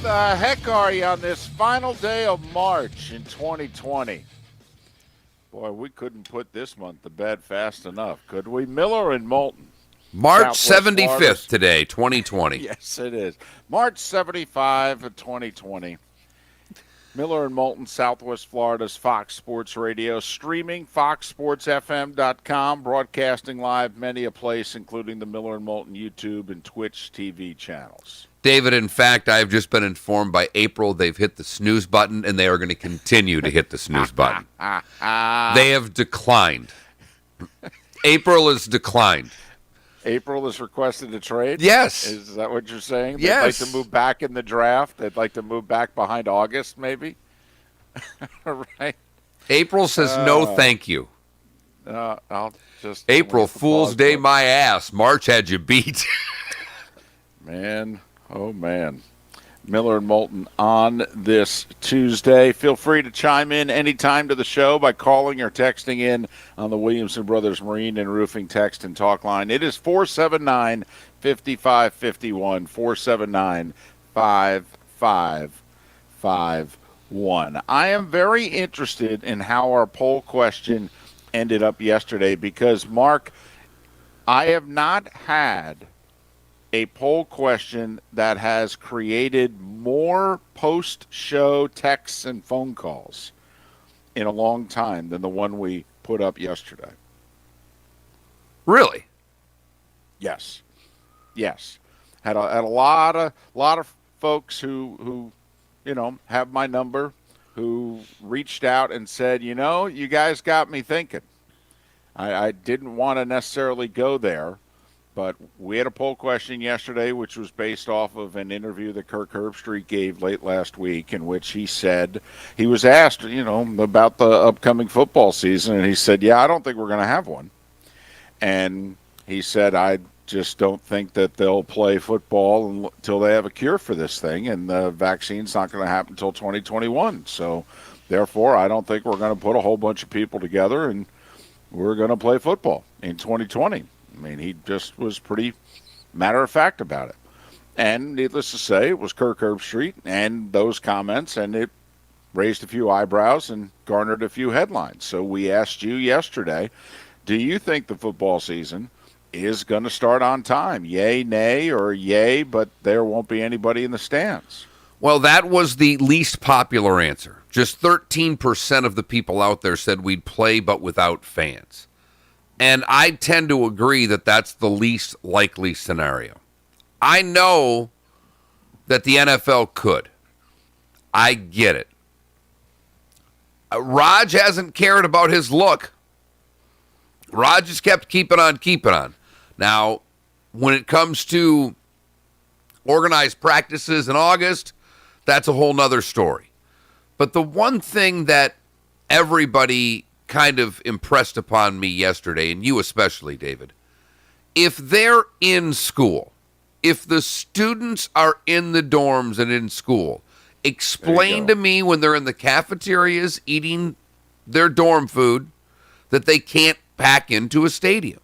the heck are you on this final day of March in 2020? Boy, we couldn't put this month to bed fast enough, could we? Miller and Moulton. March Southwest 75th Florida's. today, 2020. Yes, it is. March 75 of 2020. Miller and Moulton, Southwest Florida's Fox Sports Radio, streaming foxsportsfm.com, broadcasting live many a place, including the Miller and Moulton YouTube and Twitch TV channels. David, in fact, I've just been informed by April they've hit the snooze button, and they are going to continue to hit the snooze button. They have declined. April has declined. April has requested a trade? Yes. Is that what you're saying? Yes. They'd like to move back in the draft? They'd like to move back behind August, maybe? Right. April says no thank you. I'll just... April Fool's Day my ass. March had you beat. Man, oh man. Miller and Moulton on this Tuesday. Feel free to chime in anytime to the show by calling or texting in on the Williamson Brothers Marine and Roofing text and talk line. It is 479-5551, 479-5551. I am very interested in how our poll question ended up yesterday because, Mark, I have not had a poll question that has created more post-show texts and phone calls in a long time than the one we put up yesterday. Really? Yes. Had a lot of folks who have my number, who reached out and said, you guys got me thinking. I didn't want to necessarily go there. But we had a poll question yesterday, which was based off of an interview that Kirk Herbstreit gave late last week, in which he said he was asked, about the upcoming football season, and he said, "Yeah, I don't think we're going to have one." And he said, "I just don't think that they'll play football until they have a cure for this thing, and the vaccine's not going to happen until 2021. So, therefore, I don't think we're going to put a whole bunch of people together and we're going to play football in 2020." I mean, he just was pretty matter of fact about it. And needless to say, it was Kirk Herbstreit and those comments, and it raised a few eyebrows and garnered a few headlines. So we asked you yesterday, do you think the football season is going to start on time? Yay, nay, or yay, but there won't be anybody in the stands? Well, that was the least popular answer. Just 13% of the people out there said we'd play but without fans. And I tend to agree that that's the least likely scenario. I know that the NFL could. I get it. Raj hasn't cared about his look. Raj just kept keeping on. Now, when it comes to organized practices in August, that's a whole nother story. But the one thing that everybody kind of impressed upon me yesterday, and you especially, David, if they're in school, if the students are in the dorms and in school, explain to me when they're in the cafeterias eating their dorm food that they can't pack into a stadium.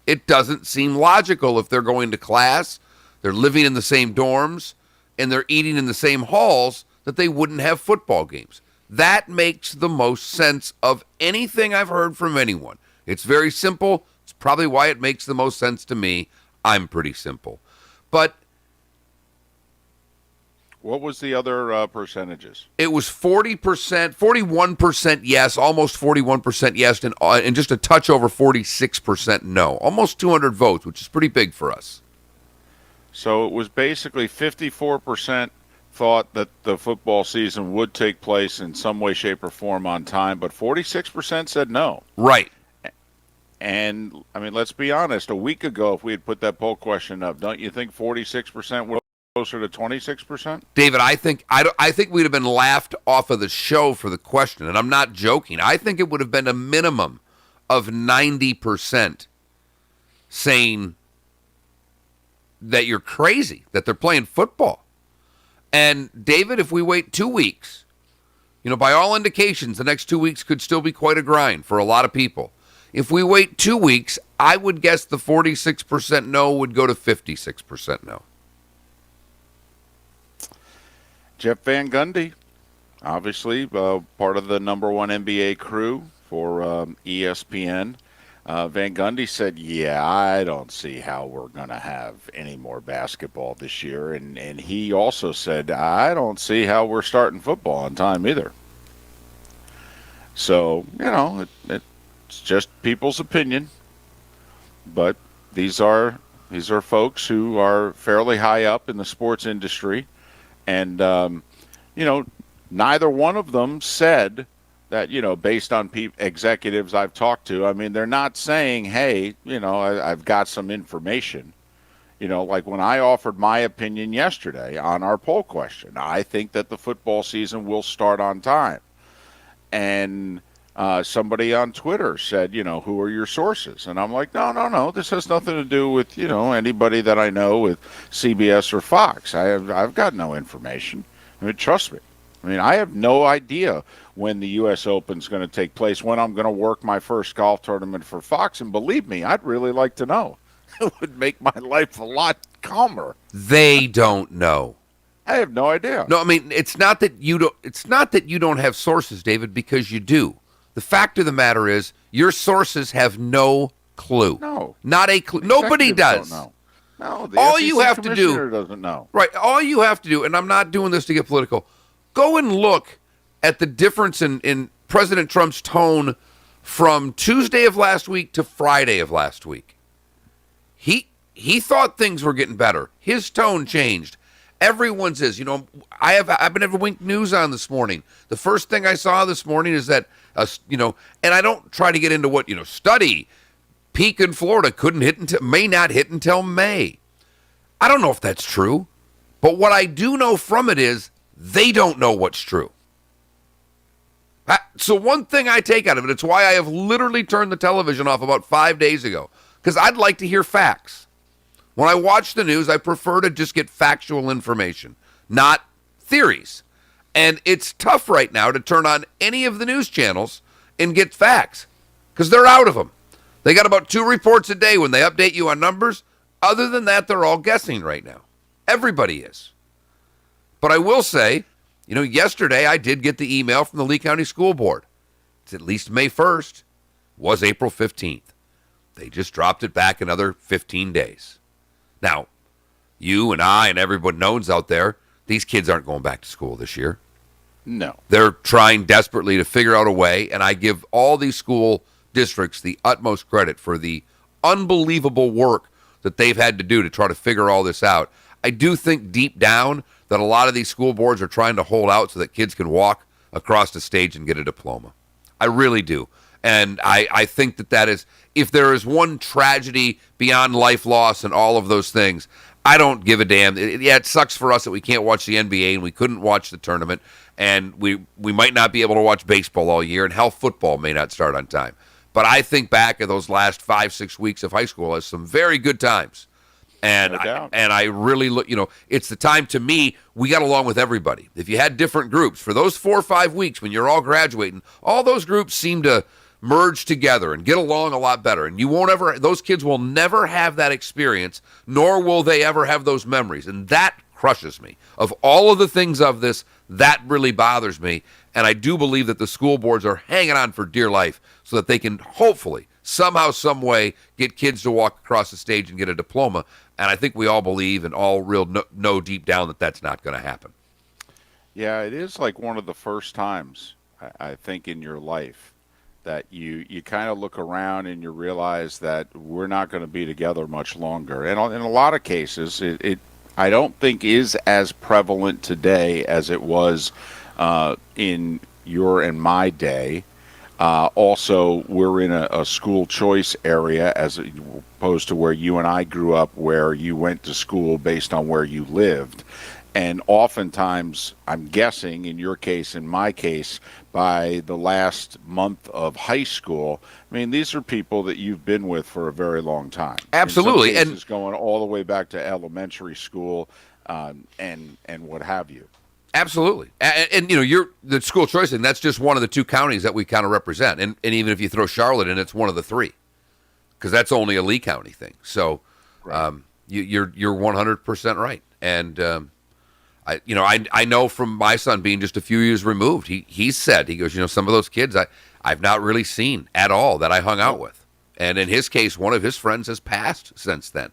It doesn't seem logical if they're going to class, they're living in the same dorms, and they're eating in the same halls that they wouldn't have football games. That makes the most sense of anything I've heard from anyone. It's very simple. It's probably why it makes the most sense to me. I'm pretty simple. But what was the other percentages? It was 40%, 41% yes, almost 41% yes, and just a touch over 46% no. Almost 200 votes, which is pretty big for us. So it was basically 54% thought that the football season would take place in some way, shape, or form on time, but 46% said no. Right. And, I mean, let's be honest. A week ago, if we had put that poll question up, don't you think 46% would be closer to 26%? David, I think we'd have been laughed off of the show for the question, and I'm not joking. I think it would have been a minimum of 90% saying that you're crazy, that they're playing football. And, David, if we wait 2 weeks, by all indications, the next 2 weeks could still be quite a grind for a lot of people. If we wait 2 weeks, I would guess the 46% no would go to 56% no. Jeff Van Gundy, obviously part of the number one NBA crew for ESPN. Van Gundy said, "Yeah, I don't see how we're going to have any more basketball this year," and he also said, "I don't see how we're starting football on time either." So it's just people's opinion, but these are folks who are fairly high up in the sports industry, and you know, neither one of them said that, based on executives I've talked to. I mean, they're not saying, "Hey, I've got some information." Like when I offered my opinion yesterday on our poll question, I think that the football season will start on time. And somebody on Twitter said, "Who are your sources?" And I'm like, no, no, no. This has nothing to do with, anybody that I know with CBS or Fox. I've got no information. I mean, trust me. I mean, I have no idea when the U.S. Open's going to take place, when I'm going to work my first golf tournament for Fox. And believe me, I'd really like to know. It would make my life a lot calmer. They don't know. I have no idea. No, I mean, it's not that you don't. It's not that you don't have sources, David, because you do. The fact of the matter is, your sources have no clue. No, not a clue. Nobody does. Don't know. No, the all SEC you have to do commissioner doesn't know. Right. All you have to do, and I'm not doing this to get political. Go and look at the difference in President Trump's tone from Tuesday of last week to Friday of last week. He thought things were getting better. His tone changed. Everyone says, I've been having Wink News on this morning. The first thing I saw this morning is that, and I don't try to get into what, study, peak in Florida may not hit until May. I don't know if that's true, but what I do know from it is they don't know what's true. So one thing I take out of it, it's why I have literally turned the television off about 5 days ago, because I'd like to hear facts. When I watch the news, I prefer to just get factual information, not theories. And it's tough right now to turn on any of the news channels and get facts, because they're out of them. They got about 2 reports a day when they update you on numbers. Other than that, they're all guessing right now. Everybody is. But I will say, yesterday I did get the email from the Lee County School Board. It's at least May 1st. Was April 15th. They just dropped it back another 15 days. Now, you and I and everyone knows out there, these kids aren't going back to school this year. No. They're trying desperately to figure out a way, and I give all these school districts the utmost credit for the unbelievable work that they've had to do to try to figure all this out. I do think deep down that a lot of these school boards are trying to hold out so that kids can walk across the stage and get a diploma. I really do. And I think that is, if there is one tragedy beyond life loss and all of those things, I don't give a damn. It sucks for us that we can't watch the NBA and we couldn't watch the tournament, and we might not be able to watch baseball all year, and hell, football may not start on time. But I think back at those last 5-6 weeks of high school as some very good times. And No doubt. I really look, it's the time, to me, we got along with everybody. If you had different groups, for those 4 or 5 weeks when you're all graduating, all those groups seem to merge together and get along a lot better. And those kids will never have that experience, nor will they ever have those memories. And that crushes me. Of all of the things of this, that really bothers me. And I do believe that the school boards are hanging on for dear life so that they can hopefully, somehow, some way, get kids to walk across the stage and get a diploma. And I think we all believe and all know deep down that that's not going to happen. Yeah, it is like one of the first times, I think, in your life that you kind of look around and you realize that we're not going to be together much longer. And in a lot of cases, it I don't think is as prevalent today as it was in your and my day. Also, we're in a school choice area as opposed to where you and I grew up, where you went to school based on where you lived. And oftentimes, I'm guessing, in your case, in my case, by the last month of high school, I mean, these are people that you've been with for a very long time. Absolutely. In some cases, going all the way back to elementary school and what have you. Absolutely. And you're the school choice, and that's just one of the 2 counties that we kind of represent. And even if you throw Charlotte in, it's one of the 3, because that's only a Lee County thing. So right. You're 100% right. And I know from my son being just a few years removed. He said, he goes, some of those kids I've not really seen at all that I hung out with. And in his case, one of his friends has passed since then.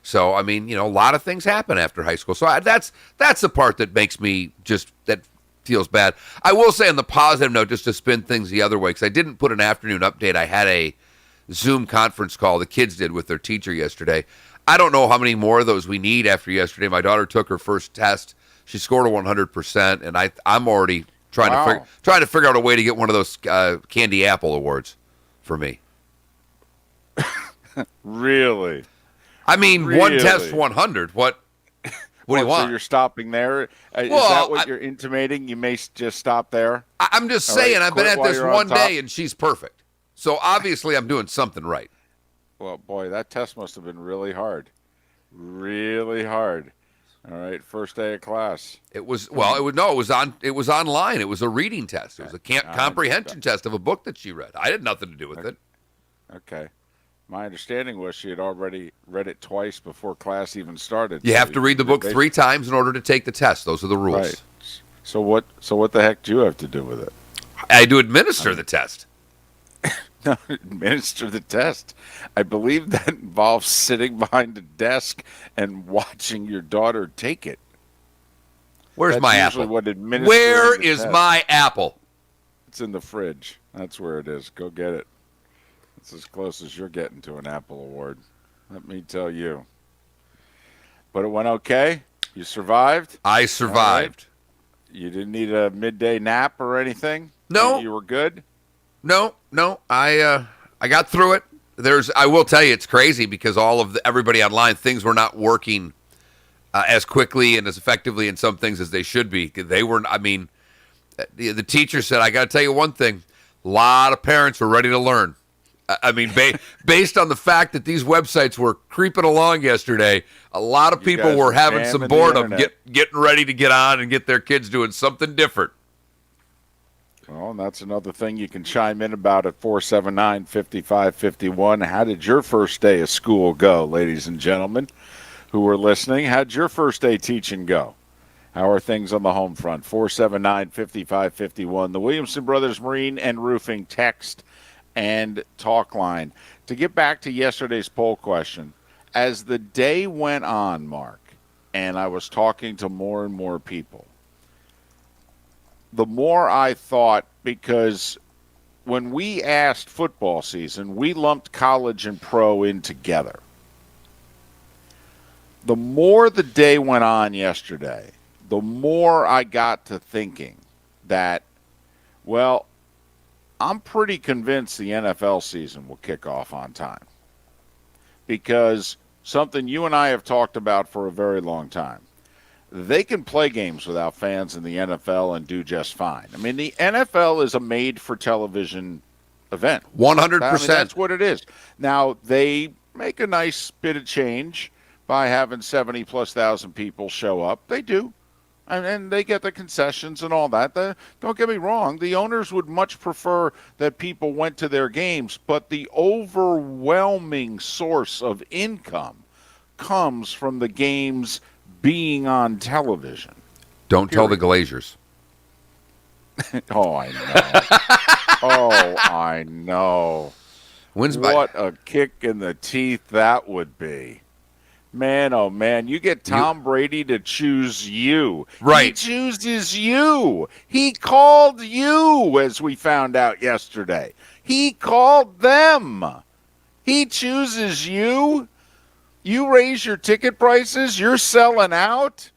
So, I mean, a lot of things happen after high school. So that's the part that makes me that feels bad. I will say on the positive note, just to spin things the other way, because I didn't put an afternoon update. I had a Zoom conference call the kids did with their teacher yesterday. I don't know how many more of those we need after yesterday. My daughter took her first test. She scored a 100%, and I'm already trying to figure out a way to get one of those candy apple awards for me. Really? I mean, one test 100. What do you want? So you're stopping there? Is that what you're intimating? You may just stop there? I'm just saying, I've been at this one day, and she's perfect. So obviously I'm doing something right. Well, boy, that test must have been really hard. Really hard. All right, first day of class. It was online. It was a reading test. It was a comprehension test of a book that she read. I had nothing to do with it. Okay. My understanding was she had already read it twice before class even started. You have to read the book 3 times in order to take the test. Those are the rules. Right. So what the heck do you have to do with it? I do administer the test. No, administer the test. I believe that involves sitting behind a desk and watching your daughter take it. Where's my apple? Where is my apple? It's in the fridge. That's where it is. Go get it. It's as close as you're getting to an Apple Award. Let me tell you. But it went okay? You survived? I survived. Right. You didn't need a midday nap or anything? No. You were good? No. I got through it. I will tell you, it's crazy because everybody online, things were not working as quickly and as effectively in some things as they should be. They were. I mean, the teacher said, "I got to tell you one thing. A lot of parents were ready to learn." I mean, based on the fact that these websites were creeping along yesterday, a lot of people were having some boredom, getting ready to get on and get their kids doing something different. Well, and that's another thing you can chime in about at 479-5551. How did your first day of school go, ladies and gentlemen who were listening? How'd your first day teaching go? How are things on the home front? 479-5551. The Williamson Brothers Marine and Roofing text and talk line. To get back to yesterday's poll question, as the day went on, Mark, and I was talking to more and more people, the more I thought, because when we asked football season, we lumped college and pro in together. The more the day went on yesterday, the more I got to thinking that, well, I'm pretty convinced the NFL season will kick off on time. Because something you and I have talked about for a very long time. They can play games without fans in the NFL and do just fine. I mean, the NFL is a made-for-television event. 100%. That's what it is. Now, they make a nice bit of change by having 70-plus thousand people show up. They do. And they get the concessions and all that. Don't get me wrong. The owners would much prefer that people went to their games, but the overwhelming source of income comes from the games being on television. Don't tell the Glazers. Oh, I know. Oh, I know. What a kick in the teeth that would be. Man, oh, man, you get Tom Brady to choose you. Right. He chooses you. He called you, as we found out yesterday. He called them. He chooses you. You raise your ticket prices. You're selling out.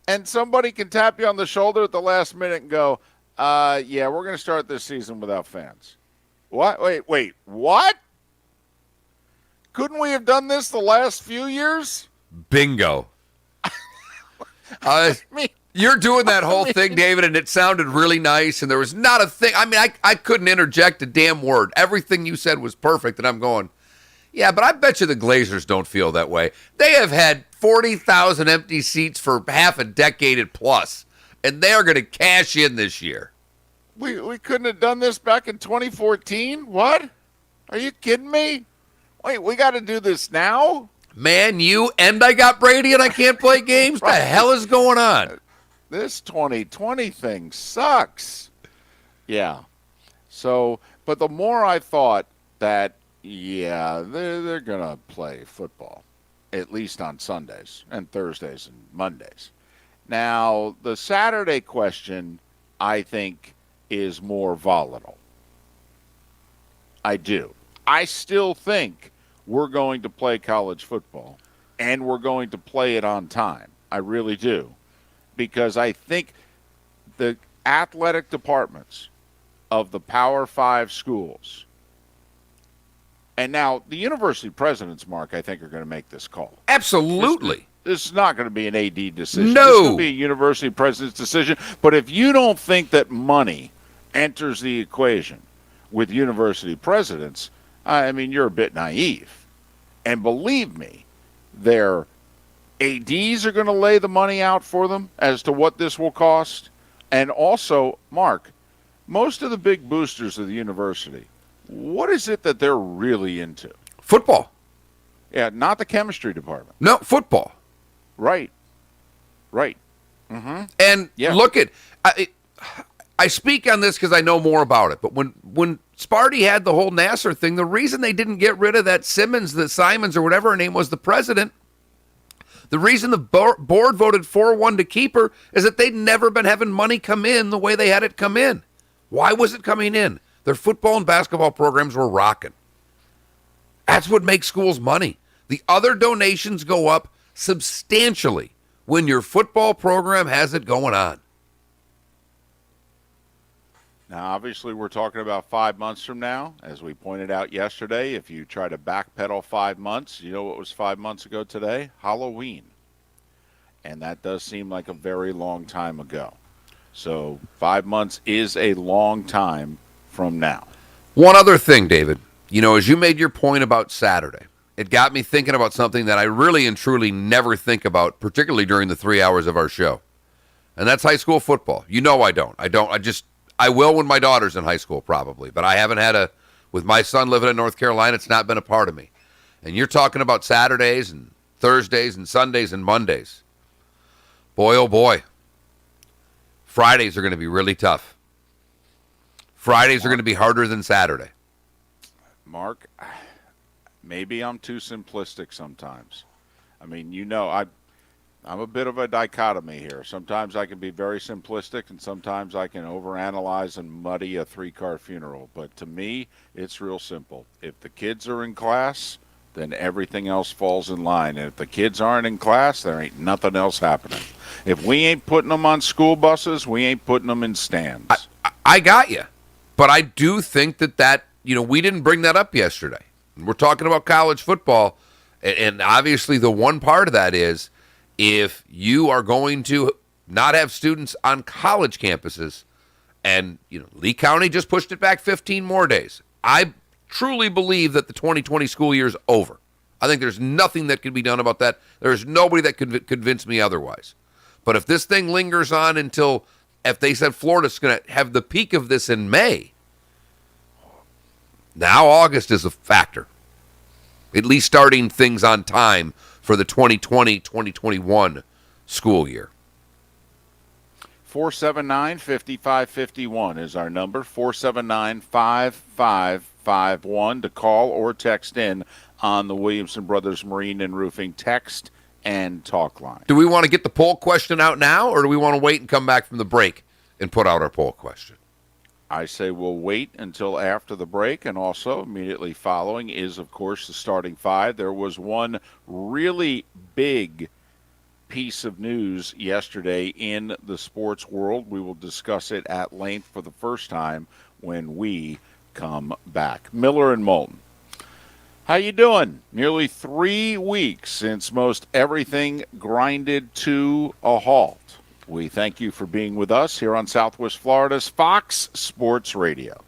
And somebody can tap you on the shoulder at the last minute and go, yeah, we're going to start this season without fans. What? Wait, what? Couldn't we have done this the last few years? Bingo. You're doing that whole thing, David, and it sounded really nice, and there was not a thing. I mean, I couldn't interject a damn word. Everything you said was perfect, and I'm going, yeah, but I bet you the Glazers don't feel that way. They have had 40,000 empty seats for half a decade and plus, and they're going to cash in this year. We couldn't have done this back in 2014? What? Are you kidding me? Wait, we got to do this now? Man, and I got Brady and I can't play games? What the hell is going on? This 2020 thing sucks. Yeah. So, but the more I thought that, yeah, they're going to play football, at least on Sundays and Thursdays and Mondays. Now, the Saturday question, I think, is more volatile. I do. I still think we're going to play college football, and we're going to play it on time. I really do. Because I think the athletic departments of the Power 5 schools, and now the university presidents, Mark, I think are going to make this call. Absolutely. This is not going to be an AD decision. No. This is going to be a university president's decision. But if you don't think that money enters the equation with university presidents, I mean, you're a bit naive. And believe me, their ADs are going to lay the money out for them as to what this will cost. And also, Mark, most of the big boosters of the university, what is it that they're really into? Football. Yeah, not the chemistry department. No, football. Right. Mm-hmm. And look at, I speak on this because I know more about it, but when Sparty had the whole Nasser thing, the reason they didn't get rid of that Simons or whatever her name was, the president, the reason the board voted 4-1 to keep her is that they'd never been having money come in the way they had it come in. Why was it coming in? Their football and basketball programs were rocking. That's what makes schools money. The other donations go up substantially when your football program has it going on. Now, obviously, we're talking about 5 months from now. As we pointed out yesterday, if you try to backpedal 5 months, you know what was 5 months ago today? Halloween. And that does seem like a very long time ago. So 5 months is a long time from now. One other thing, David. As you made your point about Saturday, it got me thinking about something that I really and truly never think about, particularly during the 3 hours of our show. And that's high school football. I don't. I will when my daughter's in high school, probably. But I haven't had with my son living in North Carolina, it's not been a part of me. And you're talking about Saturdays and Thursdays and Sundays and Mondays. Boy, oh boy. Fridays are going to be really tough. Fridays are going to be harder than Saturday. Mark, maybe I'm too simplistic sometimes. I mean, I'm a bit of a dichotomy here. Sometimes I can be very simplistic, and sometimes I can overanalyze and muddy a 3-car funeral. But to me, it's real simple. If the kids are in class, then everything else falls in line. And if the kids aren't in class, there ain't nothing else happening. If we ain't putting them on school buses, we ain't putting them in stands. I got you. But I do think that we didn't bring that up yesterday. We're talking about college football, and obviously the one part of that is, if you are going to not have students on college campuses, and Lee County just pushed it back 15 more days. I truly believe that the 2020 school year is over. I think there's nothing that can be done about that. There's nobody that could convince me otherwise. But if this thing lingers on until, if they said Florida's going to have the peak of this in May, now August is a factor. At least starting things on time for the 2020-2021 school year. 479-5551 is our number, 479-5551 to call or text in on the Williamson Brothers Marine and Roofing text and talk line. Do we want to get the poll question out now, or do we want to wait and come back from the break and put out our poll question? I say we'll wait until after the break, and also immediately following is, of course, the starting five. There was one really big piece of news yesterday in the sports world. We will discuss it at length for the first time when we come back. Miller and Moulton. How you doing? Nearly 3 weeks since most everything grinded to a halt. We thank you for being with us here on Southwest Florida's Fox Sports Radio.